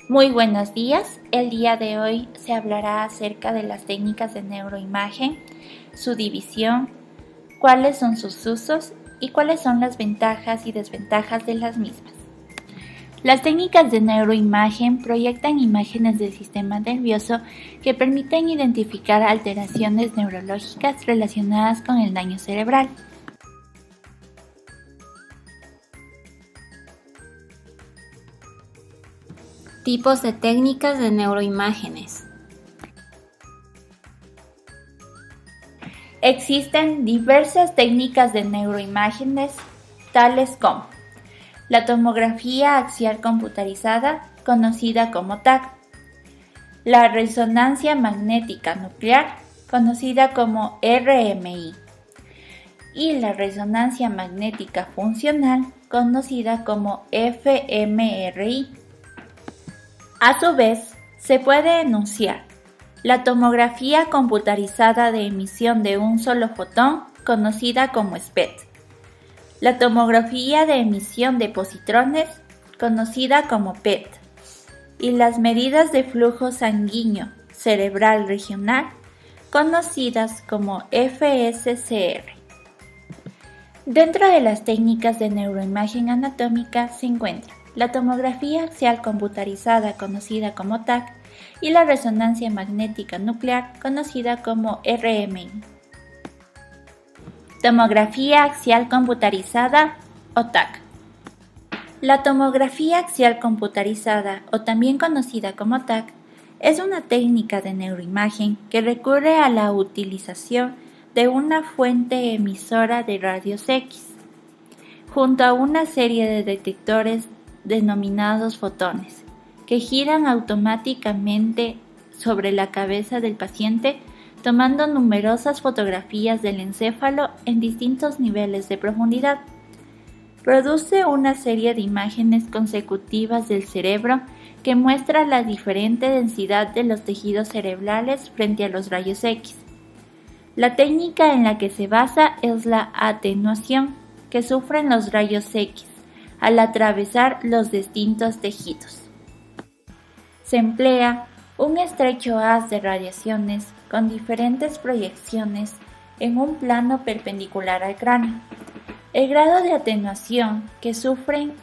Muy buenos días. El día de hoy se hablará acerca de las técnicas de neuroimagen, su división, cuáles son sus usos y cuáles son las ventajas y desventajas de las mismas. Las técnicas de neuroimagen proyectan imágenes del sistema nervioso que permiten identificar alteraciones neurológicas relacionadas con el daño cerebral. Tipos de técnicas de neuroimágenes. Existen diversas técnicas de neuroimágenes, tales como la tomografía axial computarizada, conocida como TAC, la resonancia magnética nuclear, conocida como RMI, y la resonancia magnética funcional, conocida como fMRI. A su vez, se puede enunciar la tomografía computarizada de emisión de un solo fotón, conocida como SPECT, la tomografía de emisión de positrones, conocida como PET, y las medidas de flujo sanguíneo cerebral regional, conocidas como FSCR. Dentro de las técnicas de neuroimagen anatómica se encuentra la tomografía axial computarizada, conocida como TAC, y la resonancia magnética nuclear, conocida como RMI. Tomografía axial computarizada o TAC. La tomografía axial computarizada, o también conocida como TAC, es una técnica de neuroimagen que recurre a la utilización de una fuente emisora de rayos X, junto a una serie de detectores denominados fotones, que giran automáticamente sobre la cabeza del paciente, tomando numerosas fotografías del encéfalo en distintos niveles de profundidad. Produce una serie de imágenes consecutivas del cerebro que muestra la diferente densidad de los tejidos cerebrales frente a los rayos X. La técnica en la que se basa es la atenuación que sufren los rayos X al atravesar los distintos tejidos. Se emplea un estrecho haz de radiaciones con diferentes proyecciones en un plano perpendicular al cráneo. El grado de atenuación que sufren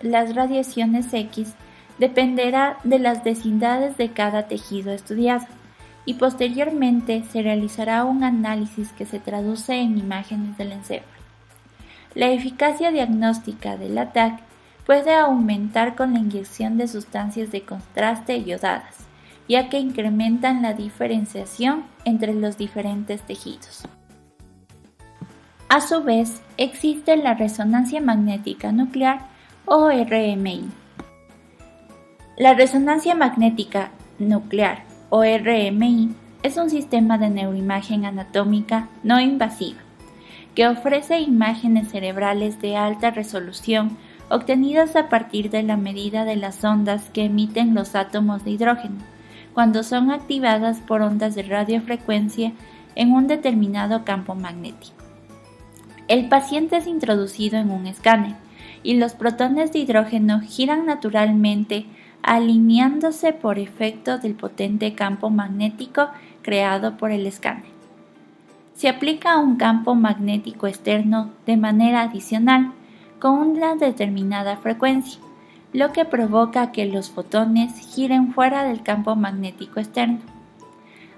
las radiaciones X dependerá de las densidades de cada tejido estudiado, y posteriormente se realizará un análisis que se traduce en imágenes del encéfalo. La eficacia diagnóstica del TAC puede aumentar con la inyección de sustancias de contraste iodadas, ya que incrementan la diferenciación entre los diferentes tejidos. A su vez, existe la resonancia magnética nuclear o RMI. La resonancia magnética nuclear o RMI es un sistema de neuroimagen anatómica no invasiva que ofrece imágenes cerebrales de alta resolución obtenidas a partir de la medida de las ondas que emiten los átomos de hidrógeno, cuando son activadas por ondas de radiofrecuencia en un determinado campo magnético. El paciente es introducido en un escáner y los protones de hidrógeno giran naturalmente, alineándose por efecto del potente campo magnético creado por el escáner. Se aplica un campo magnético externo de manera adicional con una determinada frecuencia, lo que provoca que los fotones giren fuera del campo magnético externo.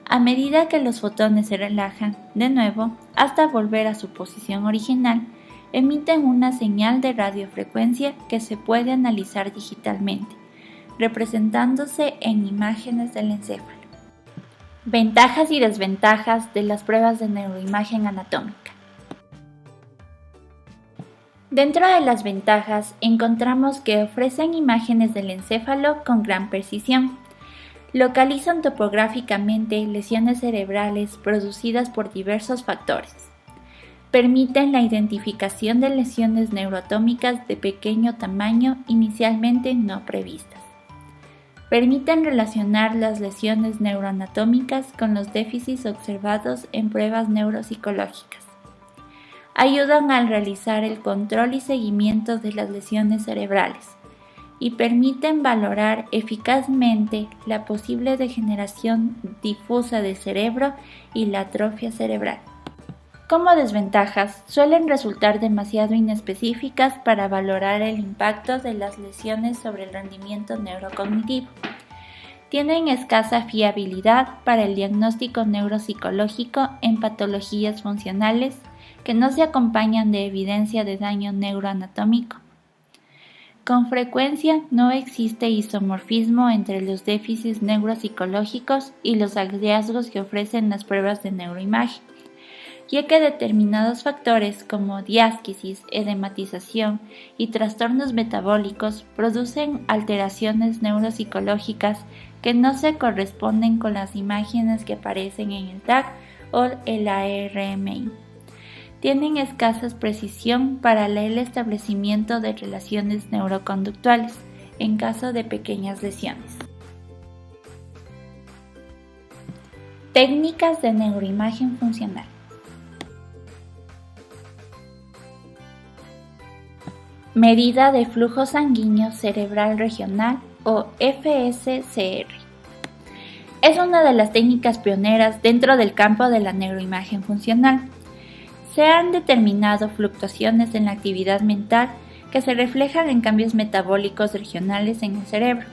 A medida que los fotones se relajan de nuevo hasta volver a su posición original, emiten una señal de radiofrecuencia que se puede analizar digitalmente, representándose en imágenes del encéfalo. Ventajas y desventajas de las pruebas de neuroimagen anatómica. Dentro de las ventajas encontramos que ofrecen imágenes del encéfalo con gran precisión. Localizan topográficamente lesiones cerebrales producidas por diversos factores. Permiten la identificación de lesiones neuroatómicas de pequeño tamaño inicialmente no previstas. Permiten relacionar las lesiones neuroanatómicas con los déficits observados en pruebas neuropsicológicas. Ayudan al realizar el control y seguimiento de las lesiones cerebrales, y permiten valorar eficazmente la posible degeneración difusa del cerebro y la atrofia cerebral. Como desventajas, suelen resultar demasiado inespecíficas para valorar el impacto de las lesiones sobre el rendimiento neurocognitivo. Tienen escasa fiabilidad para el diagnóstico neuropsicológico en patologías funcionales que no se acompañan de evidencia de daño neuroanatómico. Con frecuencia no existe isomorfismo entre los déficits neuropsicológicos y los hallazgos que ofrecen las pruebas de neuroimagen, ya que determinados factores como diáskisis, edematización y trastornos metabólicos producen alteraciones neuropsicológicas que no se corresponden con las imágenes que aparecen en el TAC o el ARMI. Tienen escasa precisión para el establecimiento de relaciones neuroconductuales en caso de pequeñas lesiones. Técnicas de neuroimagen funcional. Medida de flujo sanguíneo cerebral regional o FSCR. Es una de las técnicas pioneras dentro del campo de la neuroimagen funcional. Se han determinado fluctuaciones en la actividad mental que se reflejan en cambios metabólicos regionales en el cerebro.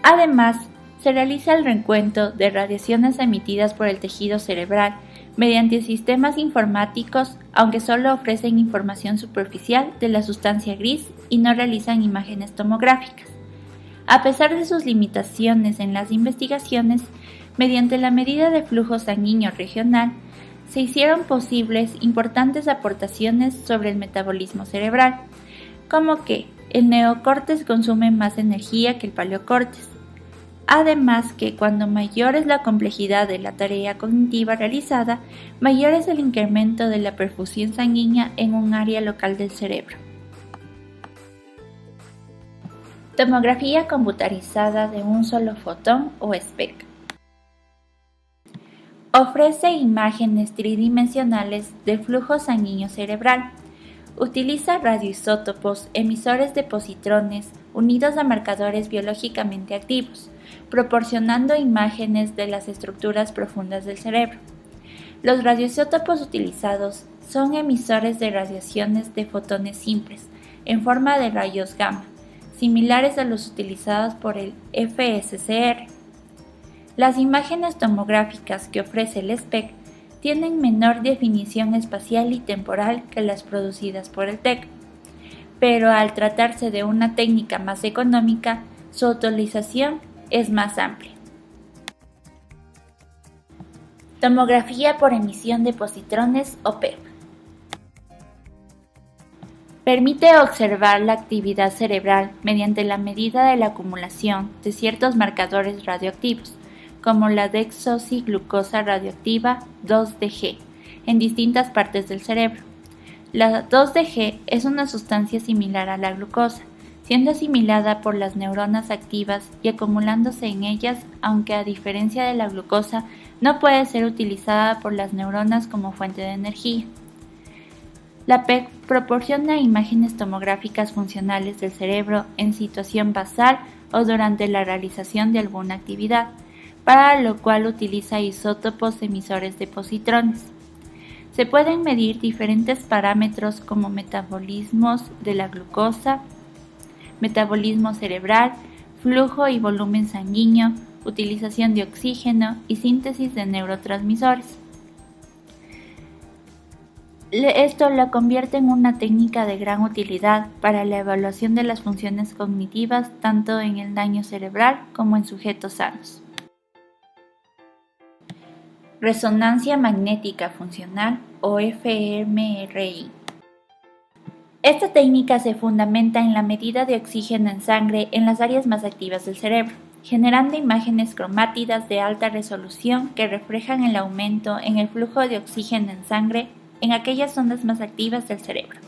Además, se realiza el recuento de radiaciones emitidas por el tejido cerebral mediante sistemas informáticos, aunque solo ofrecen información superficial de la sustancia gris y no realizan imágenes tomográficas. A pesar de sus limitaciones en las investigaciones, mediante la medida de flujo sanguíneo regional, se hicieron posibles importantes aportaciones sobre el metabolismo cerebral, como que el neocórtex consume más energía que el paleocórtex. Además que cuando mayor es la complejidad de la tarea cognitiva realizada, mayor es el incremento de la perfusión sanguínea en un área local del cerebro. Tomografía computarizada de un solo fotón o SPECT. Ofrece imágenes tridimensionales del flujo sanguíneo cerebral. Utiliza radioisótopos emisores de positrones unidos a marcadores biológicamente activos, proporcionando imágenes de las estructuras profundas del cerebro. Los radioisótopos utilizados son emisores de radiaciones de fotones simples, en forma de rayos gamma, similares a los utilizados por el FSCR. Las imágenes tomográficas que ofrece el SPECT tienen menor definición espacial y temporal que las producidas por el TEC, pero al tratarse de una técnica más económica, su utilización es más amplia. Tomografía por emisión de positrones o PEP. Permite observar la actividad cerebral mediante la medida de la acumulación de ciertos marcadores radioactivos, como la desoxiglucosa radioactiva 2-DG, en distintas partes del cerebro. La 2-DG es una sustancia similar a la glucosa, siendo asimilada por las neuronas activas y acumulándose en ellas, aunque a diferencia de la glucosa, no puede ser utilizada por las neuronas como fuente de energía. La PET proporciona imágenes tomográficas funcionales del cerebro en situación basal o durante la realización de alguna actividad, para lo cual utiliza isótopos emisores de positrones. Se pueden medir diferentes parámetros como metabolismos de la glucosa, metabolismo cerebral, flujo y volumen sanguíneo, utilización de oxígeno y síntesis de neurotransmisores. Esto lo convierte en una técnica de gran utilidad para la evaluación de las funciones cognitivas tanto en el daño cerebral como en sujetos sanos. Resonancia magnética funcional o fMRI. Esta técnica se fundamenta en la medida de oxígeno en sangre en las áreas más activas del cerebro, generando imágenes cromátidas de alta resolución que reflejan el aumento en el flujo de oxígeno en sangre en aquellas zonas más activas del cerebro.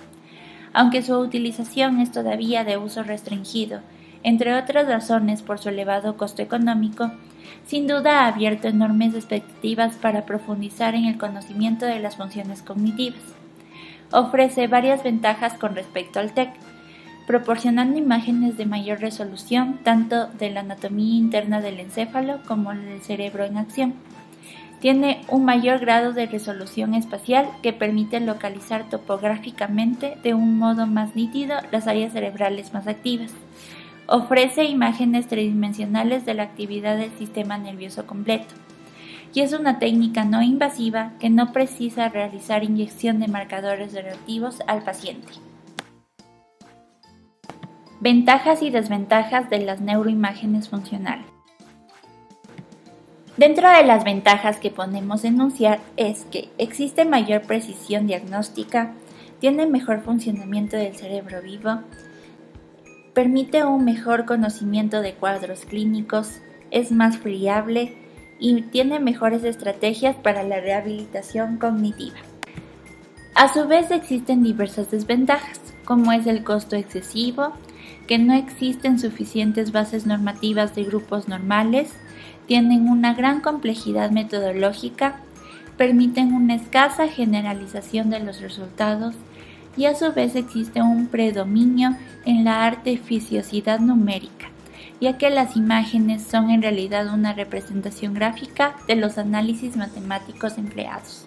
Aunque su utilización es todavía de uso restringido, entre otras razones por su elevado costo económico, sin duda ha abierto enormes expectativas para profundizar en el conocimiento de las funciones cognitivas. Ofrece varias ventajas con respecto al TEC. proporcionando imágenes de mayor resolución tanto de la anatomía interna del encéfalo como del cerebro en acción. Tiene un mayor grado de resolución espacial que permite localizar topográficamente de un modo más nítido las áreas cerebrales más activas. Ofrece imágenes tridimensionales de la actividad del sistema nervioso completo. Y es una técnica no invasiva que no precisa realizar inyección de marcadores reactivos al paciente. Ventajas y desventajas de las neuroimágenes funcionales. Dentro de las ventajas que podemos enunciar es que existe mayor precisión diagnóstica, tiene mejor funcionamiento del cerebro vivo, permite un mejor conocimiento de cuadros clínicos, es más fiable y tiene mejores estrategias para la rehabilitación cognitiva. A su vez existen diversas desventajas, como es el costo excesivo, que no existen suficientes bases normativas de grupos normales, tienen una gran complejidad metodológica, permiten una escasa generalización de los resultados y a su vez existe un predominio en la artificiosidad numérica, ya que las imágenes son en realidad una representación gráfica de los análisis matemáticos empleados.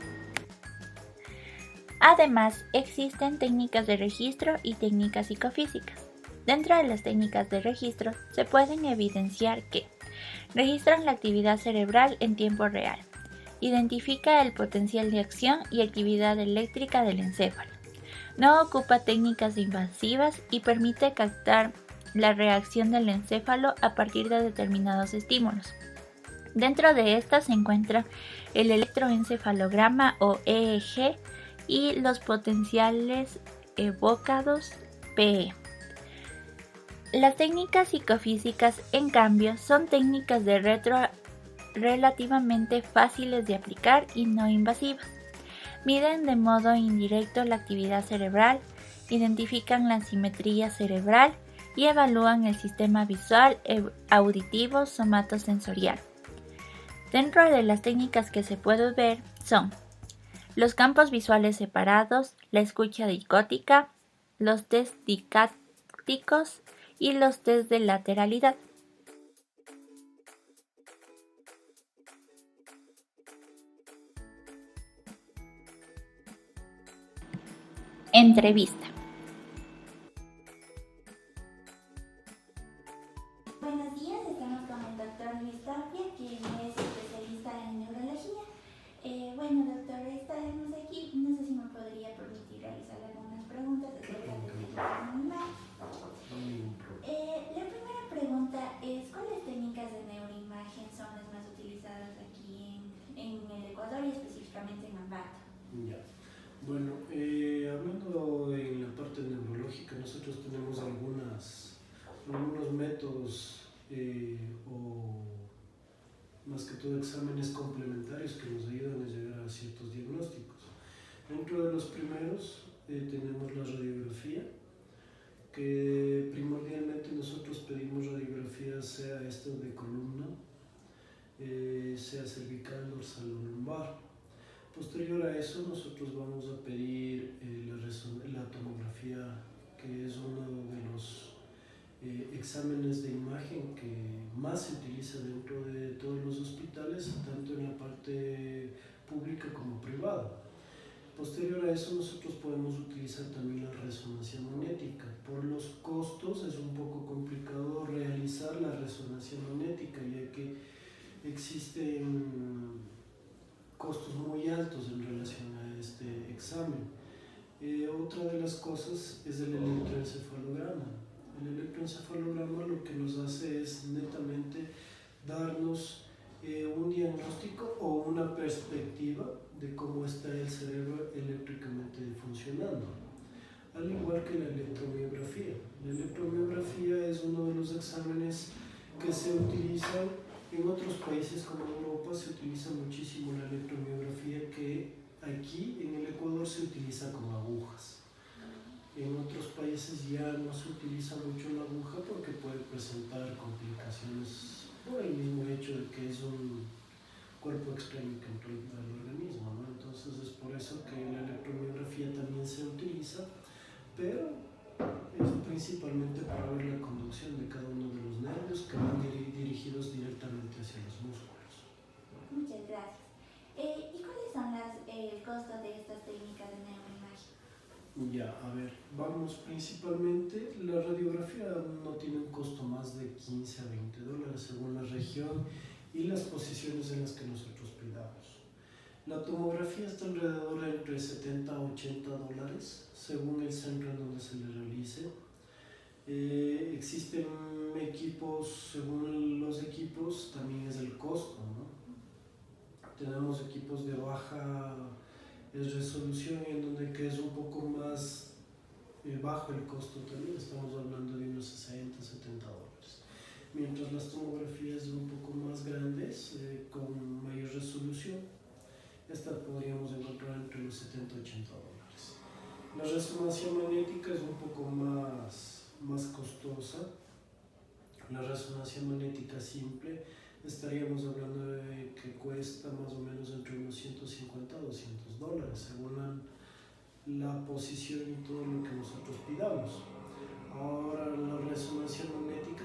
Además, existen técnicas de registro y técnicas psicofísicas. Dentro de las técnicas de registro se pueden evidenciar que registran la actividad cerebral en tiempo real, identifica el potencial de acción y actividad eléctrica del encéfalo, no ocupa técnicas invasivas y permite captar la reacción del encéfalo a partir de determinados estímulos. Dentro de estas se encuentra el electroencefalograma o EEG y los potenciales evocados PE. Las técnicas psicofísicas, en cambio, son técnicas de relativamente fáciles de aplicar y no invasivas. Miden de modo indirecto la actividad cerebral, identifican la simetría cerebral y evalúan el sistema visual, auditivo, somatosensorial. Dentro de las técnicas que se puede ver son los campos visuales separados, la escucha dicótica, los test dicácticos y los test de lateralidad. Entrevista. Buenos días, estamos con el doctor Luis Tapia, quien es especialista en neurología. Bueno, doctor, estaremos aquí. No sé si me podría permitir realizar algunas preguntas acerca del cerebro animal. La primera pregunta es, ¿cuáles técnicas de neuroimagen son las más utilizadas aquí en el Ecuador y específicamente en Ambato? Ya. Bueno, hablando en la parte neurológica, nosotros tenemos algunos métodos o más que todo exámenes complementarios que nos ayudan a llegar a ciertos diagnósticos. Dentro de los primeros tenemos la radiografía, que primordialmente nosotros pedimos radiografía, sea esta de columna, sea cervical, dorsal o lumbar. Posterior a eso nosotros vamos a pedir la tomografía, que es uno de los exámenes de imagen que más se utiliza dentro de todos los hospitales, tanto en la parte pública como privada. Posterior a eso nosotros podemos utilizar también la resonancia magnética. Por los costos es un poco complicado realizar la resonancia magnética, ya que existen costos muy altos en relación a este examen. Otra de las cosas es el electroencefalograma. El electroencefalograma lo que nos hace es netamente darnos un diagnóstico o una perspectiva de cómo está el cerebro eléctricamente funcionando, al igual que la electromiografía. La electromiografía es uno de los exámenes que se utilizan en otros países, como en Europa se utiliza muchísimo la electromiografía, que aquí en el Ecuador se utiliza con agujas. En otros países ya no se utiliza mucho la aguja porque puede presentar complicaciones por el mismo hecho de que es un cuerpo extraño que entra al organismo, ¿no? Entonces es por eso que la electromiografía también se utiliza, pero es principalmente para ver la conducción de cada uno de los nervios que van dirigidos directamente hacia los músculos. Muchas gracias. ¿Y cuáles son el costo de estas técnicas de neuroimagen? Ya, a ver, vamos principalmente, la radiografía no tiene un costo más de 15 a 20 dólares según la región y las posiciones en las que nosotros pidamos. La tomografía está alrededor de entre 70 a 80 dólares según el centro en donde se le realice. Existen equipos, según los equipos también es el costo, ¿no? Tenemos equipos de baja resolución en donde que es un poco más bajo el costo también, estamos hablando de unos 60, 70 dólares. Mientras las tomografías un poco más grandes, con mayor resolución, estas podríamos encontrar entre los 70 y 80 dólares. La resonancia magnética es un poco más costosa. La resonancia magnética simple estaríamos hablando de que cuesta más o menos entre unos 150 a 200 dólares según la posición y todo lo que nosotros pidamos. Ahora la resonancia magnética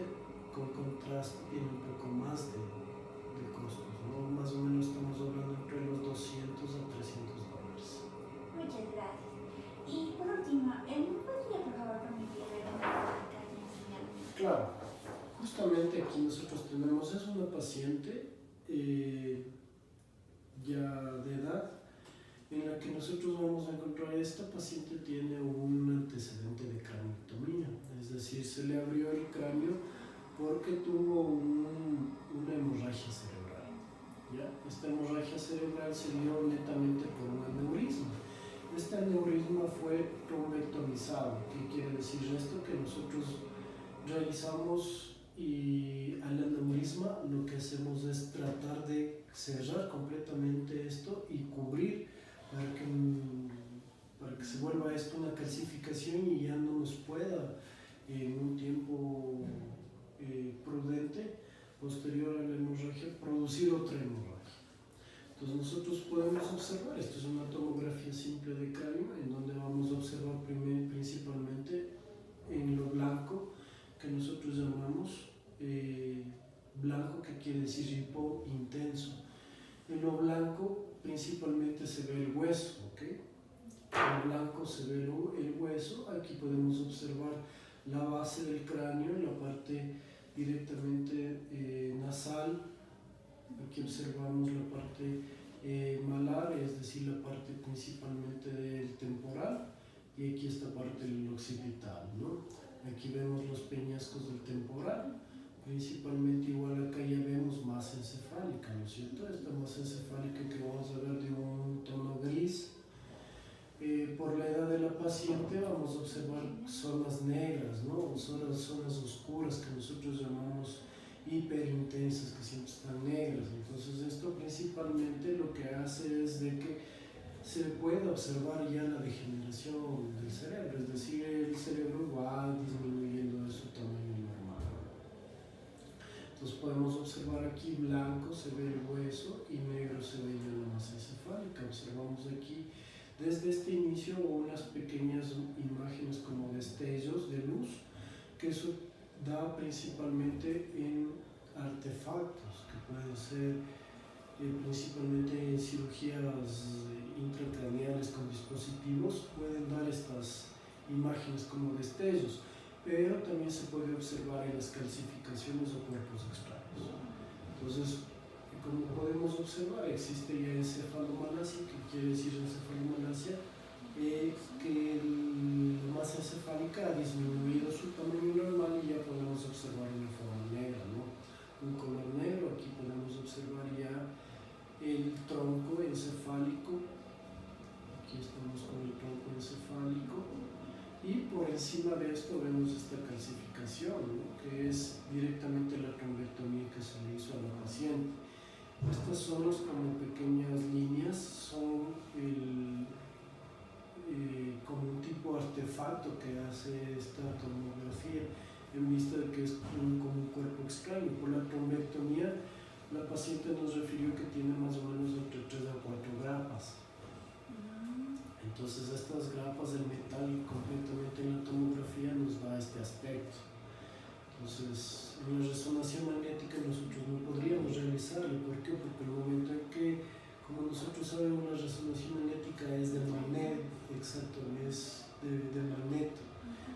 con contraste tiene un poco más de costos, ¿no? Más o menos estamos hablando entre los 200 a 300 dólares. Muchas gracias. Y por último, ¿me podría por favor permitir ver una gráfica y enseñarme? Claro, justamente aquí nosotros tenemos, es una paciente ya de edad en la que nosotros vamos a encontrar, esta paciente tiene un antecedente de craneotomía, es decir, se le abrió el cráneo porque tuvo una hemorragia cerebral. ¿Ya? Esta hemorragia cerebral se dio netamente por un aneurisma. Este aneurisma fue trombectomizado. ¿Qué quiere decir esto? Que nosotros realizamos y al aneurisma lo que hacemos es tratar de cerrar completamente esto y cubrir para que se vuelva esto una calcificación y ya no nos pueda en un tiempo prudente posterior a la hemorragia producir otra hemorragia. Entonces nosotros podemos observar, esto es una tomografía simple de cráneo en donde vamos a observar principalmente en lo blanco que nosotros llamamos blanco, que quiere decir hipo intenso. En lo blanco principalmente se ve el hueso, ¿ok? En lo blanco se ve el hueso, aquí podemos observar la base del cráneo, la parte directamente nasal, aquí observamos la parte malar, es decir, la parte principalmente del temporal, y aquí esta parte del occipital, ¿no? Aquí vemos los peñascos del temporal, principalmente igual acá ya vemos masa encefálica, ¿no es cierto? Esta masa encefálica que vamos a ver de un tono gris. Por la edad de la paciente vamos a observar zonas negras, ¿no? Zonas oscuras que nosotros llamamos hiperintensas, que siempre están negras. Entonces esto principalmente lo que hace es de que se puede observar ya la degeneración del cerebro, es decir, el cerebro va disminuyendo de su tamaño normal. Entonces podemos observar aquí blanco se ve el hueso y negro se ve ya la masa encefálica. Observamos aquí desde este inicio unas pequeñas imágenes como destellos de luz, que eso da principalmente en artefactos, que pueden ser principalmente en cirugías intracraneales con dispositivos, pueden dar estas imágenes como destellos, pero también se puede observar en las calcificaciones o cuerpos extraños. Entonces, como podemos observar, existe ya encefalomalacia, que quiere decir encefalomalacia, que la masa encefálica ha disminuido su tamaño normal y ya podemos observar una forma negra, ¿no? Un color negro. Aquí podemos observar ya el tronco encefálico, aquí estamos con el tronco encefálico, y por encima de esto vemos esta calcificación, ¿no? Que es directamente la trombectomía que se le hizo a la paciente. Estas zonas como pequeñas líneas son como un tipo de artefacto que hace esta tomografía en vista de que es como un cuerpo extraño. Por la trombectomía, la paciente nos refirió que tiene más o menos entre 3 a 4 grapas. Entonces estas grapas del metal completamente en la tomografía nos da este aspecto. Entonces en la resonancia magnética nosotros no podríamos realizarlo. ¿Por qué? Porque el momento en que, como nosotros sabemos, la resonancia magnética es de magneto, exacto, es de magneto.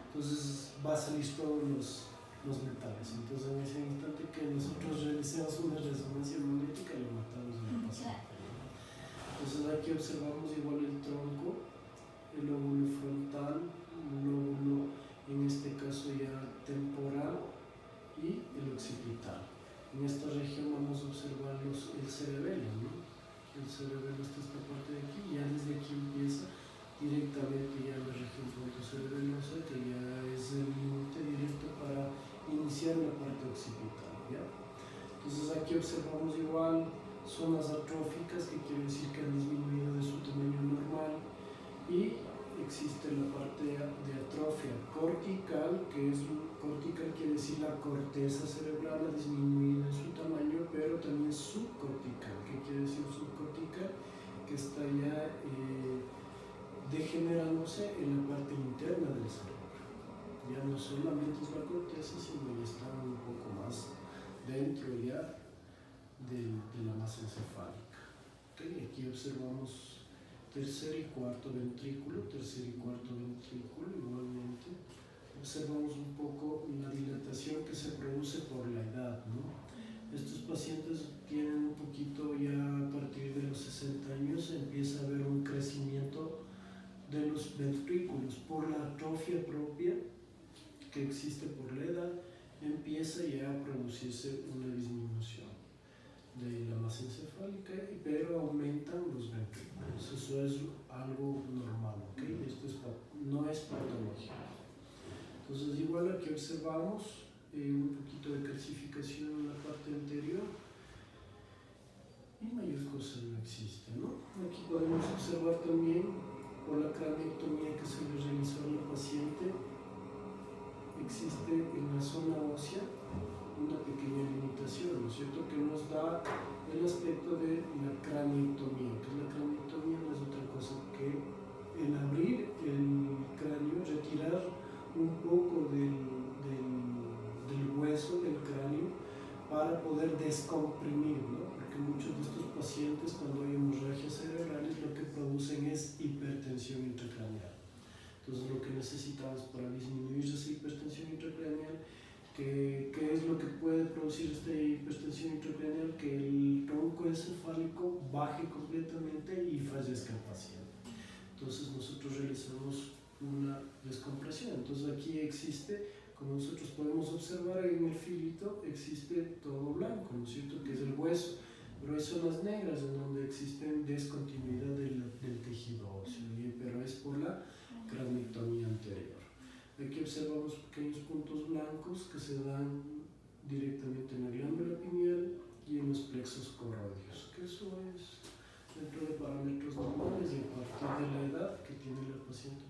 Entonces va a salir todos los metales. Entonces en ese instante que nosotros realicemos una resonancia magnética, le matamos a la paciente. Entonces aquí observamos igual el tronco, el lóbulo frontal, un lóbulo en este caso ya temporal y el occipital. En esta región vamos a observar el cerebelo, ¿no? El cerebelo está esta parte de aquí, ya desde aquí empieza directamente ya la región frontocerebelosa, que ya es el límite directo para iniciar la parte occipital, ¿ya? Entonces aquí observamos igual zonas atróficas, que quiere decir que han disminuido de su tamaño normal, y existe la parte de atrofia cortical, que es cortical quiere decir la corteza cerebral ha disminuido en su tamaño, pero también subcortical. ¿Qué quiere decir subcortical? Que está ya degenerándose en la parte interna del cerebro. Ya no solamente es la corteza, sino ya está un poco más dentro ya de la masa encefálica. ¿Okay? Aquí observamos tercer y cuarto ventrículo, igualmente. Observamos un poco la dilatación que se produce por la edad, ¿no? Estos pacientes tienen un poquito ya a partir de los 60 años, empieza a haber un crecimiento de los ventrículos por la atrofia propia que existe por la edad, empieza ya a producirse una disminución de la masa encefálica, pero aumentan los ventrículos. Eso es algo normal, ¿ok? Esto no es patológico. Entonces, igual aquí observamos un poquito de calcificación en la parte anterior y mayor cosa no existe, ¿no? Aquí podemos observar también por la craneectomía que se le realizó a la paciente, existe en la zona ósea una pequeña limitación, ¿no es cierto?, que nos da el aspecto de la craneectomía, que la craneectomía no es otra cosa que el abrir el cráneo, retirar un poco del hueso del cráneo para poder descomprimir, ¿no? Porque muchos de estos pacientes, cuando hay hemorragias cerebrales, lo que producen es hipertensión intracraneal. Entonces lo que necesitamos para disminuir esa hipertensión intracraneal, ¿qué es lo que puede producir esta hipertensión intracraneal? Que el tronco encefálico baje completamente y fallezca el paciente. Entonces nosotros realizamos una descompresión. Entonces aquí existe, como nosotros podemos observar en el filito, existe todo blanco, ¿no es cierto?, que es el hueso, pero hay zonas negras en donde existen descontinuidad del tejido óseo, pero es por la craneectomía anterior. Aquí observamos pequeños puntos blancos que se dan directamente en la glándula pineal y en los plexos coroideos, que eso es dentro de parámetros normales y a partir de la edad que tiene la paciente